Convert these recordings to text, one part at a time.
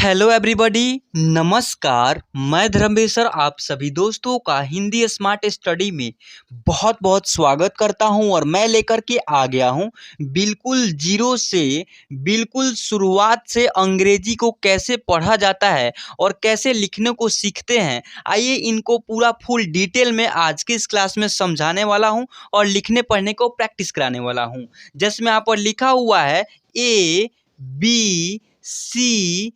Hello everybody, नमस्कार। मैं Dharmveer sir आप सभी दोस्तों का हिंदी स्मार्ट स्टडी में बहुत बहुत स्वागत करता हूं और मैं लेकर के आ गया हूं बिल्कुल जीरो से बिल्कुल शुरुआत से अंग्रेजी को कैसे पढ़ा जाता है और कैसे लिखने को सीखते हैं। आइए इनको पूरा फुल डिटेल में आज की इस क्लास में समझाने वाला हूं और लिखने पढ़ने को प्रैक्टिस कराने वाला हूं। जिसमें यहाँ पर लिखा हुआ है ABCD,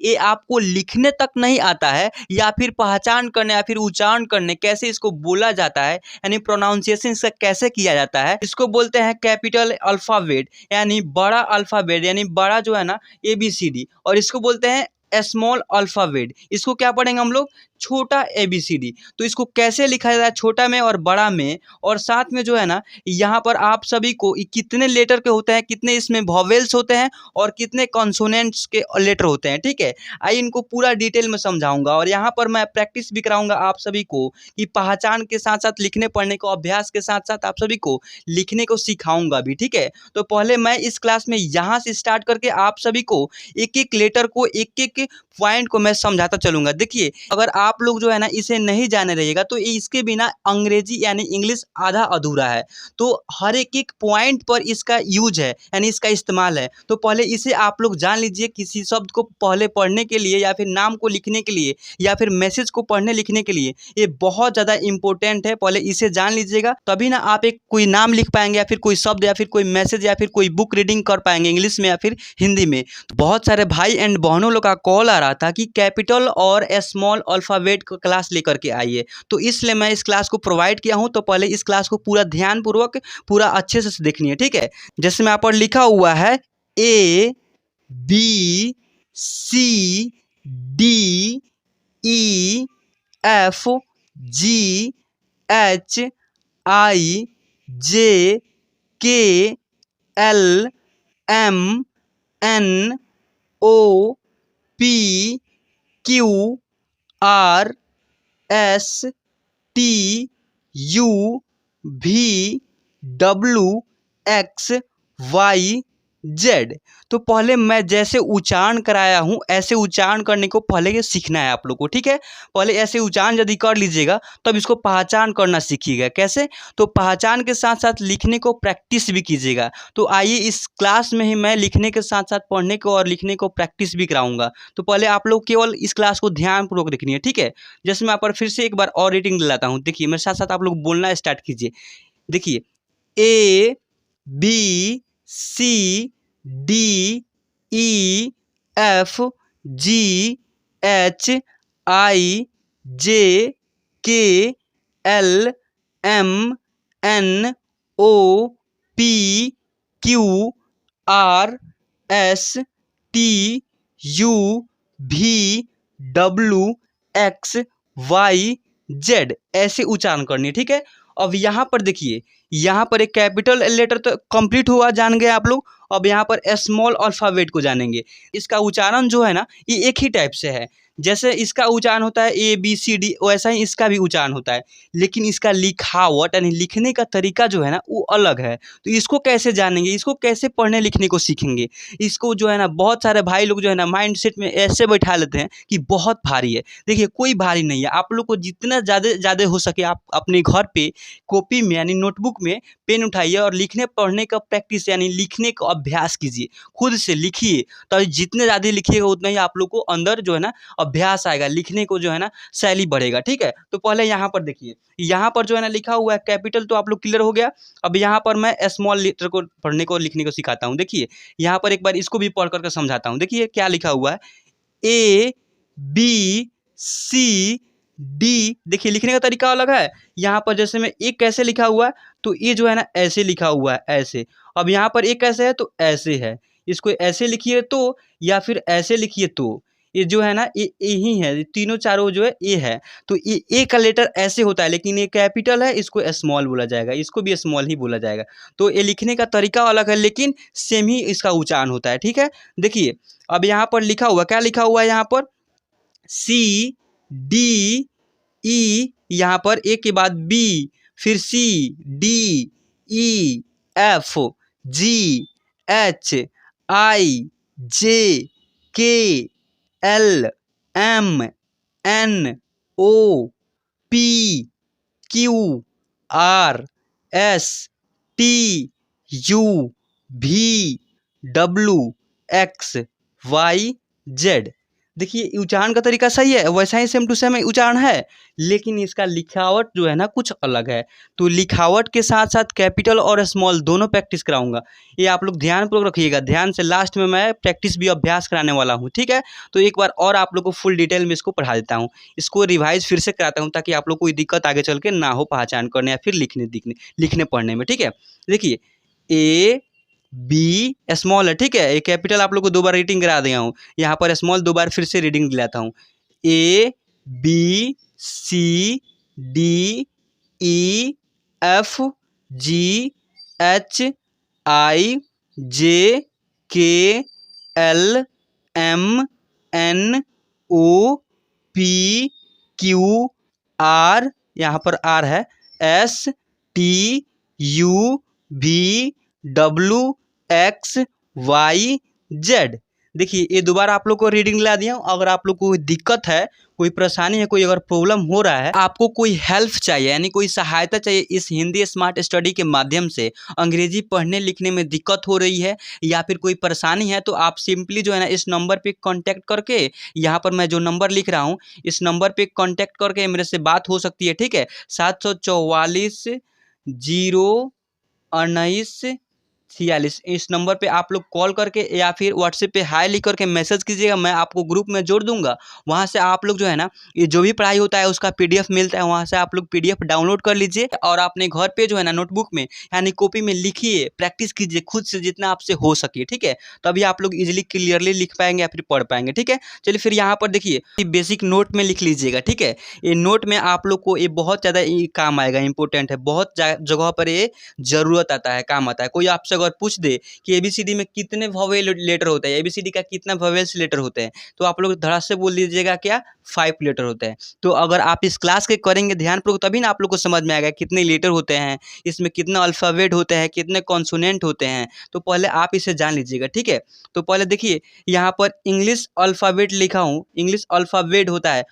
ये आपको लिखने तक नहीं आता है या फिर पहचान करने या फिर उच्चारण करने कैसे इसको बोला जाता है, यानी प्रोनाउंसिएशन इसका कैसे किया जाता है, इसको बोलते हैं कैपिटल अल्फाबेट यानी बड़ा अल्फाबेट, यानी बड़ा जो है ना ABCD। और इसको बोलते हैं स्मॉल अल्फाबेट, इसको क्या पढ़ेंगे हम लोग, छोटा ABCD। तो इसको कैसे लिखा जाता है छोटा में और बड़ा में, और साथ में जो है ना यहाँ पर आप सभी को कितने लेटर के होते हैं, कितने इसमें वॉवेल्स होते हैं और कितने कॉन्सोनेंट्स के लेटर होते हैं। ठीक है, आइए इनको पूरा डिटेल में समझाऊंगा और यहाँ पर मैं प्रैक्टिस भी कराऊंगा आप सभी को कि पहचान के साथ साथ लिखने पढ़ने को, अभ्यास के साथ साथ आप सभी को लिखने को सिखाऊंगा भी। ठीक है, तो पहले मैं इस क्लास में यहाँ से स्टार्ट करके आप सभी को एक एक लेटर को, एक एक पॉइंट को मैं समझाता चलूंगा। देखिए, अगर आप लोग जो है ना इसे नहीं जाने रहिएगा तो इसके बिना अंग्रेजी यानी इंग्लिश आधा अधूरा है। तो हर एक एक पॉइंट पर इसका यूज है, यानी इसका इस्तेमाल है। तो पहले इसे आप लोग जान लीजिए। किसी शब्द को पहले पढ़ने के लिए या फिर नाम को लिखने के लिए या फिर मैसेज को पढ़ने लिखने के लिए ये बहुत ज़्यादा इंपॉर्टेंट है। पहले इसे जान लीजिएगा, तभी ना आप एक कोई नाम लिख पाएंगे या फिर कोई शब्द या फिर कोई मैसेज या फिर कोई बुक रीडिंग कर पाएंगे इंग्लिश में या फिर हिंदी में। तो बहुत सारे भाई एंड बहनों लोग का कॉल आ रहा था कि कैपिटल और स्मॉल अल्फ़ाबेट का क्लास लेकर के आइए, तो इसलिए मैं इस क्लास को प्रोवाइड किया हूं। तो पहले इस क्लास को पूरा ध्यानपूर्वक पूरा अच्छे से देखनी है। ठीक है, जैसे में यहाँ पर लिखा हुआ है ABCDEFGHIJKLMNOPQRSTUVWXYZ। तो पहले मैं जैसे उच्चारण कराया हूँ ऐसे उच्चारण करने को पहले ये सीखना है आप लोग को। ठीक है, पहले ऐसे उच्चारण यदि कर लीजिएगा तब इसको पहचान करना सीखिएगा। कैसे, तो पहचान के साथ साथ लिखने को प्रैक्टिस भी कीजिएगा। तो आइए इस क्लास में ही मैं लिखने के साथ साथ पढ़ने को और लिखने को प्रैक्टिस भी कराऊंगा। तो पहले आप लोग केवल इस क्लास को ध्यानपूर्वक देखनी है। ठीक है, जैसे मैं यहाँ पर फिर से एक बार और रीडिंग दिलाता हूँ। देखिए, मेरे साथ साथ आप लोग बोलना स्टार्ट कीजिए। देखिए, ABCDEFGHIJKLMNOPQRSTUVWXYZ, ऐसे उच्चारण करनी है। ठीक है, अब यहाँ पर देखिए, यहाँ पर एक कैपिटल लेटर तो कंप्लीट हुआ, जान गए आप लोग। अब यहाँ पर स्मॉल अल्फ़ाबेट को जानेंगे। इसका उच्चारण जो है ना ये एक ही टाइप से है। जैसे इसका उच्चारण होता है ABCD, वैसा ही इसका भी उच्चारण होता है, लेकिन इसका लिखावट यानी लिखने का तरीका जो है ना वो अलग है। तो इसको कैसे जानेंगे, इसको कैसे पढ़ने लिखने को सीखेंगे, इसको जो है ना बहुत सारे भाई लोग जो है ना माइंड सेट में ऐसे बैठा लेते हैं कि बहुत भारी है। देखिए, कोई भारी नहीं है। आप लोग को जितना ज़्यादा हो सके आप अपने घर पे कॉपी में यानी नोटबुक में पेन उठाइए और लिखने पढ़ने का प्रैक्टिस यानी लिखने का अभ्यास कीजिए। खुद से लिखिए, तो जितने ज़्यादा लिखिएगा उतना ही आप लोग को अंदर जो है ना अभ्यास आएगा, लिखने को जो है ना शैली बढ़ेगा। ठीक है, तो पहले यहाँ पर देखिए, यहाँ पर जो है ना लिखा हुआ है कैपिटल, तो आप लोग क्लियर हो गया। अब यहाँ पर मैं स्मॉल लेटर को पढ़ने को लिखने को सिखाता हूँ। देखिए, यहाँ पर एक बार इसको भी पढ़ करके समझाता हूँ। देखिए क्या लिखा हुआ है, ABCD। देखिए, लिखने का तरीका अलग है। यहाँ पर जैसे में एक कैसे लिखा हुआ है तो ये जो है ना ऐसे लिखा हुआ है, ऐसे। अब यहाँ पर एक कैसे है तो ऐसे है। इसको ऐसे लिखिए तो, या फिर ऐसे लिखिए तो। ये जो है ना ये ही है, तीनों चारों जो है ये है। तो ये ए का लेटर ऐसे होता है, लेकिन ये कैपिटल है, इसको स्मॉल बोला जाएगा, इसको भी स्मॉल ही बोला जाएगा। तो ये लिखने का तरीका अलग है लेकिन सेम ही इसका उच्चारण होता है। ठीक है, देखिए अब यहाँ पर लिखा हुआ, क्या लिखा हुआ है यहाँ पर, CDE, यहाँ पर ए के बाद B, फिर CDEFGHIJK L M N O P Q R S T U V W X Y Z। देखिए उच्चारण का तरीका सही है, वैसा ही सेम टू सेम उच्चारण है, लेकिन इसका लिखावट जो है ना कुछ अलग है। तो लिखावट के साथ साथ कैपिटल और स्मॉल दोनों प्रैक्टिस कराऊंगा, ये आप लोग ध्यानपूर्वक रखिएगा। ध्यान से लास्ट में मैं प्रैक्टिस भी अभ्यास कराने वाला हूँ, ठीक है। तो एक बार और आप लोग को फुल डिटेल में इसको पढ़ा देता हूँ, इसको रिवाइज फिर से कराता हूँ, ताकि आप लोग को कोई दिक्कत आगे चल के ना हो पहचान करने या फिर लिखने पढ़ने में, ठीक है। देखिए ए बी स्मॉल है, ठीक है। ए कैपिटल आप लोग को 2 बार रीडिंग करा दिया हूँ, यहाँ पर स्मॉल 2 बार फिर से रीडिंग दिलाता हूँ। A B C D E F G H I J K L M N O P Q R, यहाँ पर आर है, S T U V W X Y Z. देखिए ये दोबारा आप लोग को रीडिंग ला दिया हूँ। अगर आप लोग को कोई दिक्कत है, कोई परेशानी है, कोई अगर प्रॉब्लम हो रहा है, आपको कोई हेल्प चाहिए यानी कोई सहायता चाहिए इस हिंदी स्मार्ट स्टडी के माध्यम से, अंग्रेजी पढ़ने लिखने में दिक्कत हो रही है या फिर कोई परेशानी है, तो आप सिंपली जो है ना इस नंबर पे कांटेक्ट करके, यहाँ पर मैं जो नंबर लिख रहा हूँ इस नंबर पे कांटेक्ट करके मेरे से बात हो सकती है, ठीक है। 744-019-46 इस नंबर पे आप लोग कॉल करके या फिर व्हाट्सएप पे हाय लिख करके मैसेज कीजिएगा, मैं आपको ग्रुप में जोड़ दूंगा। वहाँ से आप लोग जो है ना ये जो भी पढ़ाई होता है उसका पीडीएफ मिलता है, वहाँ से आप लोग पीडीएफ डाउनलोड कर लीजिए और अपने घर पे जो है ना नोटबुक में यानी कॉपी में लिखिए, प्रैक्टिस कीजिए खुद से जितना आपसे हो सके, ठीक है। तभी आप लोग इजिली क्लियरली लिख पाएंगे या फिर पढ़ पाएंगे, ठीक है। चलिए फिर यहाँ पर देखिए बेसिक नोट में लिख लीजिएगा, ठीक है। ये नोट में आप लोग को ये बहुत ज़्यादा काम आएगा, इंपॉर्टेंट है, बहुत जगह पर ये जरूरत आता है, काम आता है। कोई आपसे अगर पूछ दे कि एबीसीडी में कितने वोवेल लेटर होते हैं, एबीसीडी का कितना वोवेल्स लेटर होते हैं, तो आप लोग धड़ा से बोल दीजिएगा क्या 5 लेटर होते हैं। तो अगर आप इस क्लास के करेंगे ध्यानपूर्वक तभी ना आप लोग को समझ में आएगा कितने लेटर होते हैं, इसमें कितना अल्फ़ाबेट होते हैं, कितने कॉन्सोनेंट होते हैं। तो पहले आप इसे जान लीजिएगा, ठीक है। तो पहले देखिए यहाँ पर इंग्लिश अल्फ़ाबेट लिखा हूँ, इंग्लिश अल्फ़ाबेट होता है,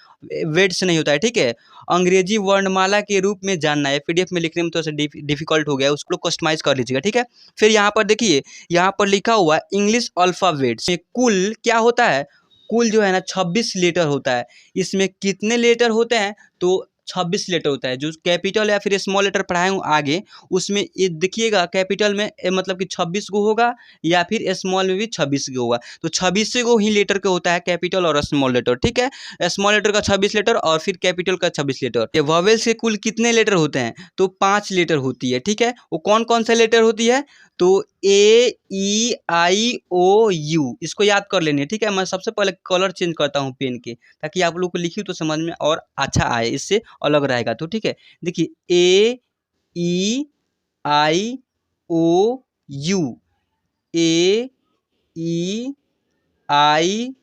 वेट से नहीं होता है, ठीक है। अंग्रेजी वर्णमाला के रूप में जानना है, पीडीएफ में लिखने में थोड़ा सा डिफिकल्ट हो गया, उसको कस्टमाइज कर लीजिएगा, ठीक है। फिर यहाँ पर देखिए यहाँ पर लिखा हुआ इंग्लिश अल्फ़ाबेट्स में कुल क्या होता है, कुल जो है ना 26 लेटर होता है। इसमें कितने लेटर होते हैं, तो 26 लेटर होता है। जो कैपिटल या फिर स्मॉल लेटर पढ़ाए हूँ आगे, उसमें ये देखिएगा कैपिटल में मतलब कि 26 गो होगा या फिर स्मॉल में भी 26 गो होगा। तो 26 गो ही लेटर के होता है कैपिटल और स्मॉल लेटर, ठीक है। स्मॉल लेटर का 26 लेटर और फिर कैपिटल का 26 लेटर। ये वॉवेल्स के कुल कितने लेटर होते हैं, तो 5 लेटर होती है, ठीक है। वो कौन कौन से लेटर होती है, तो ए ई आई ओ यू, इसको याद कर लेंगे, ठीक है। मैं सबसे पहले कलर चेंज करता हूँ पेन के, ताकि आप लोग को लिखी तो समझ में और अच्छा आए, इससे अलग रहेगा। तो ठीक है, देखिए ए ई आई ओ you, A E I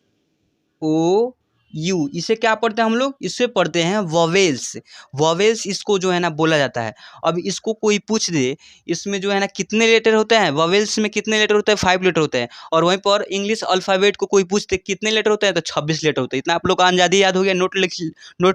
O you, इसे क्या पढ़ते हैं हम लोग, इससे पढ़ते हैं वोवेल्स। वोवेल्स इसको जो है ना बोला जाता है। अब इसको कोई पूछ दे इसमें जो है ना कितने लेटर होते हैं, वोवेल्स में कितने लेटर होते हैं, 5 लेटर होते हैं। और वहीं पर इंग्लिश अल्फ़ाबेट को कोई पूछ दे कितने लेटर होते हैं, तो 26 लेटर होते हैं। इतना आप लोग को अंदाज़ा याद हो गया, नोट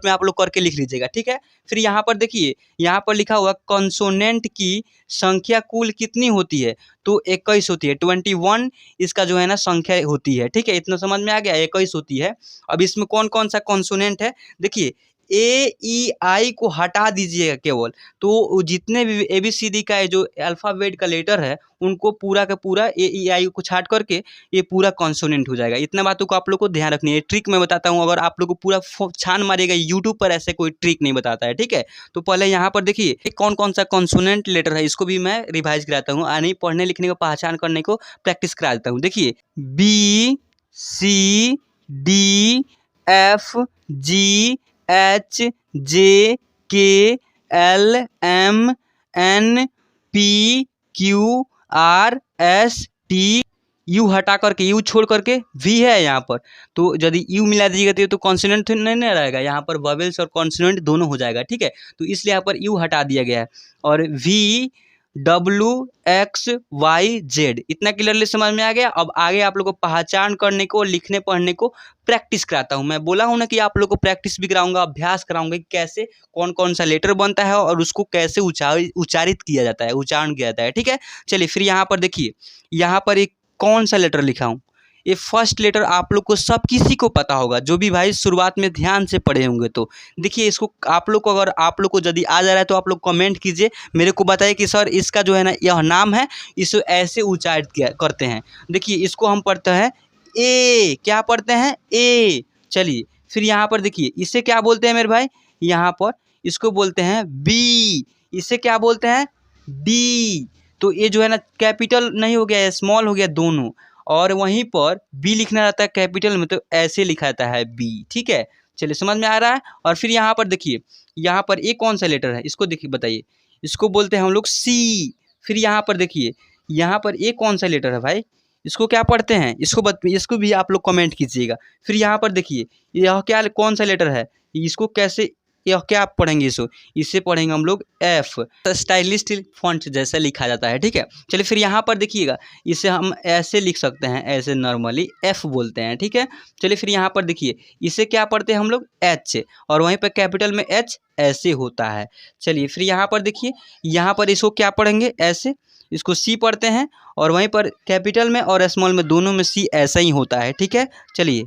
में आप लोग करके लिख लीजिएगा, ठीक है। फिर यहाँ पर देखिए, यहाँ पर लिखा हुआ कॉन्सोनेंट की संख्या कुल कितनी होती है, तो 21 होती है, 21 इसका जो है ना संख्या होती है, ठीक है। इतना समझ में आ गया, 21 होती है। अब इसमें कौन कौन सा कॉन्सोनेंट है, देखिए ए ई आई को हटा दीजिएगा केवल, तो जितने भी ए बी सी डी का जो अल्फ़ाबेट का लेटर है उनको पूरा का पूरा ए ई आई को छाट करके ये पूरा कॉन्सोनेंट हो जाएगा। इतना बातों को आप लोग को ध्यान रखनी है, ट्रिक मैं बताता हूँ, अगर आप लोग को पूरा छान मारेगा, यूट्यूब पर ऐसे कोई ट्रिक नहीं बताता है, ठीक है। तो पहले यहाँ पर देखिए कौन कौन सा कॉन्सोनेंट लेटर है, इसको भी मैं रिवाइज कराता हूँ, यानी पढ़ने लिखने को पहचान करने को प्रैक्टिस करा देता हूँ। देखिए B C D F G H J K L M N P Q R S T, U हटा करके, यू छोड़ करके वी है यहाँ पर, तो यदि यू मिला दीजिएगा तो कॉन्सोनेंट नहीं ना रहेगा, यहाँ पर वोवेल्स और कॉन्सोनेंट दोनों हो जाएगा, ठीक है। तो इसलिए यहाँ पर यू हटा दिया गया है। और वी WXYZ। इतना क्लियरली समझ में आ गया। अब आगे आप लोग को पहचान करने को, लिखने पढ़ने को प्रैक्टिस कराता हूँ। मैं बोला हूँ ना कि आप लोग को प्रैक्टिस भी कराऊंगा, अभ्यास कराऊंगा कि कैसे कौन कौन सा लेटर बनता है और उसको कैसे उच्चारित किया जाता है, उच्चारण किया जाता है। ठीक है, चलिए फिर यहाँ पर देखिए, यहाँ पर एक कौन सा लेटर लिखा हूँ। ये फर्स्ट लेटर आप लोग को सब किसी को पता होगा, जो भी भाई शुरुआत में ध्यान से पढ़े होंगे। तो देखिए इसको आप लोग को, अगर आप लोग को यदि आ जा रहा है तो आप लोग कमेंट कीजिए, मेरे को बताइए कि सर इसका जो है ना यह नाम है, इसे ऐसे उच्चारित किया करते हैं। देखिए इसको हम पढ़ते हैं ए, क्या पढ़ते हैं ए। चलिए फिर यहाँ पर देखिए इसे क्या बोलते हैं मेरे भाई, यहाँ पर इसको बोलते हैं बी। इसे क्या बोलते हैं, डी। तो ये जो है ना कैपिटल नहीं हो गया, स्मॉल हो गया दोनों। और वहीं पर बी लिखना रहता है कैपिटल में, तो ऐसे लिखा जाता है बी। ठीक है, चलिए समझ में आ रहा है। और फिर यहाँ पर देखिए, यहाँ पर एक कौन सा लेटर है, इसको देखिए बताइए, इसको बोलते हैं हम लोग सी। फिर यहाँ पर देखिए, यहाँ पर एक कौन सा लेटर है भाई, इसको क्या पढ़ते हैं, इसको भी आप लोग कमेंट कीजिएगा। फिर यहाँ पर देखिए, यह क्या कौन सा लेटर है, इसको कैसे, यह क्या आप पढ़ेंगे, इसे पढ़ेंगे हम लोग एफ। स्टाइलिश फॉन्ट जैसा लिखा जाता है। ठीक है, चलिए फिर यहाँ पर देखिएगा, इसे हम ऐसे लिख सकते हैं, ऐसे नॉर्मली एफ बोलते हैं। ठीक है, चलिए फिर यहाँ पर देखिए, इसे क्या पढ़ते हैं हम लोग एच, और वहीं पर कैपिटल में एच ऐसे होता है। चलिए फिर यहाँ पर देखिए, यहाँ पर इसको क्या पढ़ेंगे ऐसे, इसको सी पढ़ते हैं, और वहीं पर कैपिटल में और स्मॉल में दोनों में सी ऐसा ही होता है। ठीक है, चलिए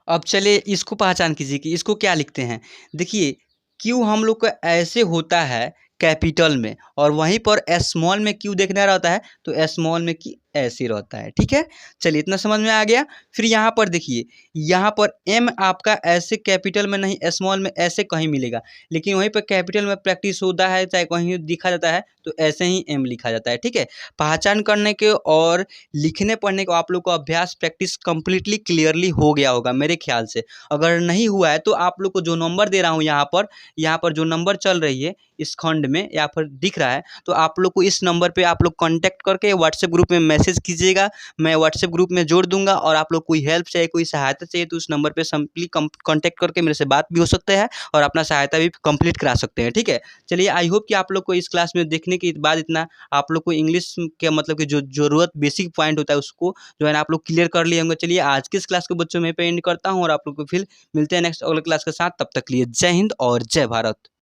अब चलिए इसको पहचान कीजिए कि इसको क्या लिखते हैं। देखिए क्यू हम लोग का ऐसे होता है कैपिटल में, और वहीं पर स्मॉल में क्यू देखना रहता है, तो स्मॉल में की ऐसे रहता है। ठीक है, चलिए इतना समझ में आ गया। फिर यहाँ पर देखिए, यहाँ पर एम आपका ऐसे कैपिटल में नहीं, स्मॉल में ऐसे कहीं मिलेगा, लेकिन वहीं पर कैपिटल में प्रैक्टिस होता है, चाहे कहीं दिखा जाता है तो ऐसे ही एम लिखा जाता है। ठीक है, पहचान करने के और लिखने पढ़ने को आप लोग को अभ्यास प्रैक्टिस कंप्लीटली क्लियरली हो गया होगा मेरे ख्याल से। अगर नहीं हुआ है तो आप लोग को जो नंबर दे रहा हूँ यहाँ पर जो नंबर चल रही है इस खंड में या फिर दिख रहा है, तो आप लोग को इस नंबर पे आप लोग कांटेक्ट करके व्हाट्सएप ग्रुप में मैसेज कीजिएगा। मैं व्हाट्सएप ग्रुप में जोड़ दूंगा, और आप लोग कोई हेल्प चाहिए, कोई सहायता चाहिए, तो उस नंबर पे सिंपली कांटेक्ट करके मेरे से बात भी हो सकता है और अपना सहायता भी कंप्लीट करा सकते हैं। ठीक है, चलिए आई होप कि आप लोग को इस क्लास में देखने के बाद इतना आप लोग को इंग्लिश के मतलब कि जो जरूरत बेसिक पॉइंट होता है उसको जो है ना आप लोग क्लियर कर लिए होंगे। चलिए आज की इस क्लास को बच्चों में पे एंड करता हूँ, और आप लोग को फिर मिलते हैं नेक्स्ट अगले क्लास के साथ। तब तक के लिए जय हिंद और जय भारत।